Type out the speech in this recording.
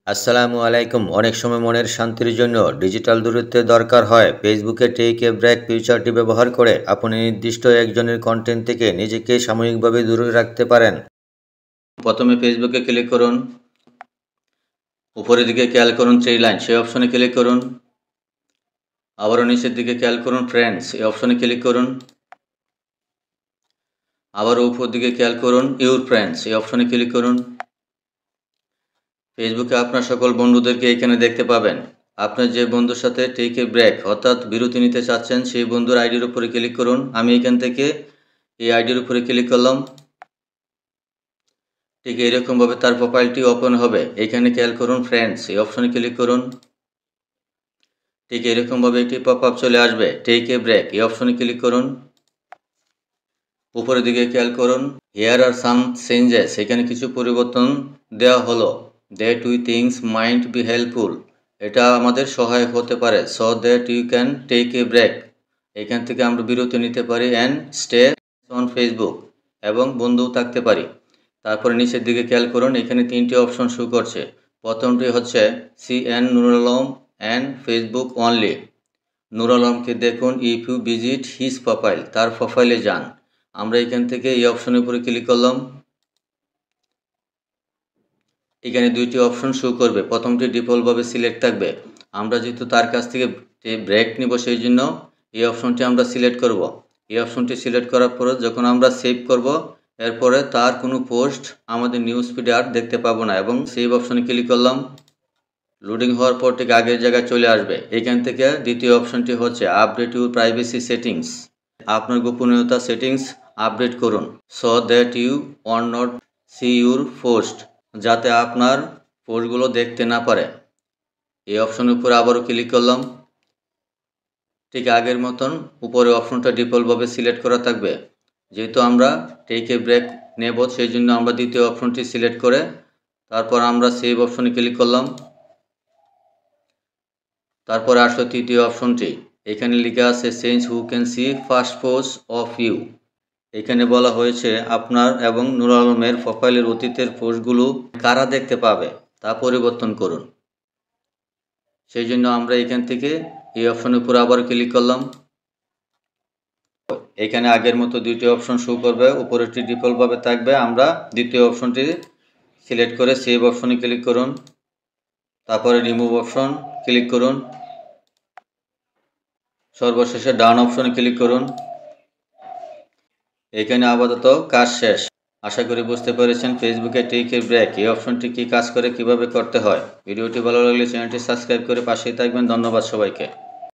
আসসালামু আলাইকুম। অনেক সময় মনের শান্তির জন্য ডিজিটাল দূরত্বের দরকার হয়। ফেসবুকে টেক এ ব্রেক ফিচারটি ব্যবহার করে আপনি নির্দিষ্ট একজনের কন্টেন্ট থেকে নিজেকে সাময়িকভাবে দূরে রাখতে পারেন। প্রথমে ফেসবুকে ক্লিক করুন। উপরের দিকে খেয়াল করুন থ্রি লাইন, সেই অপশনে ক্লিক করুন। আবারও নিচের দিকে খেয়াল করুন ফ্রেন্ডস, এই অপশনে ক্লিক করুন। আবারও উপর দিকে খেয়াল করুন ইউর ফ্রেন্ডস, এই অপশনে ক্লিক করুন। ফেসবুকে আপনার সকল বন্ধুদেরকে এখানে দেখতে পাবেন। আপনার যে বন্ধুর সাথে টেক এ ব্রেক অর্থাৎ বিরতি নিতে চাচ্ছেন সেই বন্ধুর আইডির উপরে ক্লিক করুন। আমি এখান থেকে এই আইডির উপরে ক্লিক করলাম। ঠিক এরকমভাবে তার প্রোফাইলটি ওপেন হবে। এখানে খেয়াল করুন ফ্রেন্ডস, এই অপশনে ক্লিক করুন। ঠিক এরকমভাবে একটি পপ আপ চলে আসবে। টেক এ ব্রেক, এই অপশনে ক্লিক করুন। উপরের দিকে খেয়াল করুন হিয়ার আর সাম চেঞ্জেস, এখানে কিছু পরিবর্তন দেওয়া হলো। That we things mind be helpful, এটা আমাদের সহায়ক হতে পারে। So that you can take a break, এখান থেকে আমরা বিরতি নিতে পারি। অ্যান্ড স্টে অন ফেসবুক, এবং বন্ধুও থাকতে পারি। তারপরে নিচের দিকে খেয়াল করুন, এখানে তিনটি অপশন শো করছে। প্রথমটি হচ্ছে C N Nurul Alam and Facebook only. Nurul আলমকে দেখুন if you visit his profile, তার প্রোফাইলে যান। আমরা এখান থেকে এই অপশনের উপরে ক্লিক করলাম। এখানে দুইটি অপশন শো করবে। প্রথমটি ডিফল্টভাবে সিলেক্ট থাকবে। আমরা যেহেতু তার কাছ থেকে ব্রেক নিব সেই জন্য এই অপশনটি আমরা সিলেক্ট করব। এই অপশনটি সিলেক্ট করার পরে যখন আমরা সেভ করব, এরপরে তার কোনো পোস্ট আমাদের নিউজ ফিডে আর দেখতে পাবো না, এবং সেভ অপশনে ক্লিক করলাম। লোডিং হওয়ার পর ঠিক আগের জায়গায় চলে আসবে। এখান থেকে দ্বিতীয় অপশনটি হচ্ছে আপডেট ইউর প্রাইভেসি সেটিংস, আপনার গোপনীয়তা সেটিংস আপডেট করুন। So that you want not see your post, যাতে আপনার পোস্টগুলো দেখতে না পারে। এই অপশনের উপরে আবারও ক্লিক করলাম। ঠিক আগের মতন উপরে অপশনটা ডিফল্টভাবে সিলেক্ট করা থাকবে। যেহেতু আমরা টেক এ ব্রেক নেব সেই জন্য আমরা দ্বিতীয় অপশনটি সিলেক্ট করে তারপর আমরা সেভ অপশনে ক্লিক করলাম। তারপরে আসলো তৃতীয় অপশনটি। এখানে লেখা আছে change who can see first post of you. এখানে বলা হয়েছে আপনার এবং নুরুল আলমের প্রোফাইলের অতীতের পোস্টগুলো কারা দেখতে পাবে তা পরিবর্তন করুন। সেই জন্য আমরা এখান থেকে এই অপশনের উপর আবার ক্লিক করলাম। এখানে আগের মতো দুইটি অপশন শো করবে, উপরেরটি ডিফল্টভাবে থাকবে। আমরা দ্বিতীয় অপশনটি সিলেক্ট করে সেভ অপশনে ক্লিক করুন। তারপরে রিমুভ অপশন ক্লিক করুন। সর্বশেষে ডান অপশনে ক্লিক করুন। এখানে আপাতত কাজ শেষ। আশা করি বুঝতে পেরেছেন ফেসবুকে টেক এ ব্রেক এই অপশনটি কী কাজ করে, কিভাবে করতে হয়। ভিডিওটি ভালো লাগলে চ্যানেলটি সাবস্ক্রাইব করে পাশেই থাকবেন। ধন্যবাদ সবাইকে।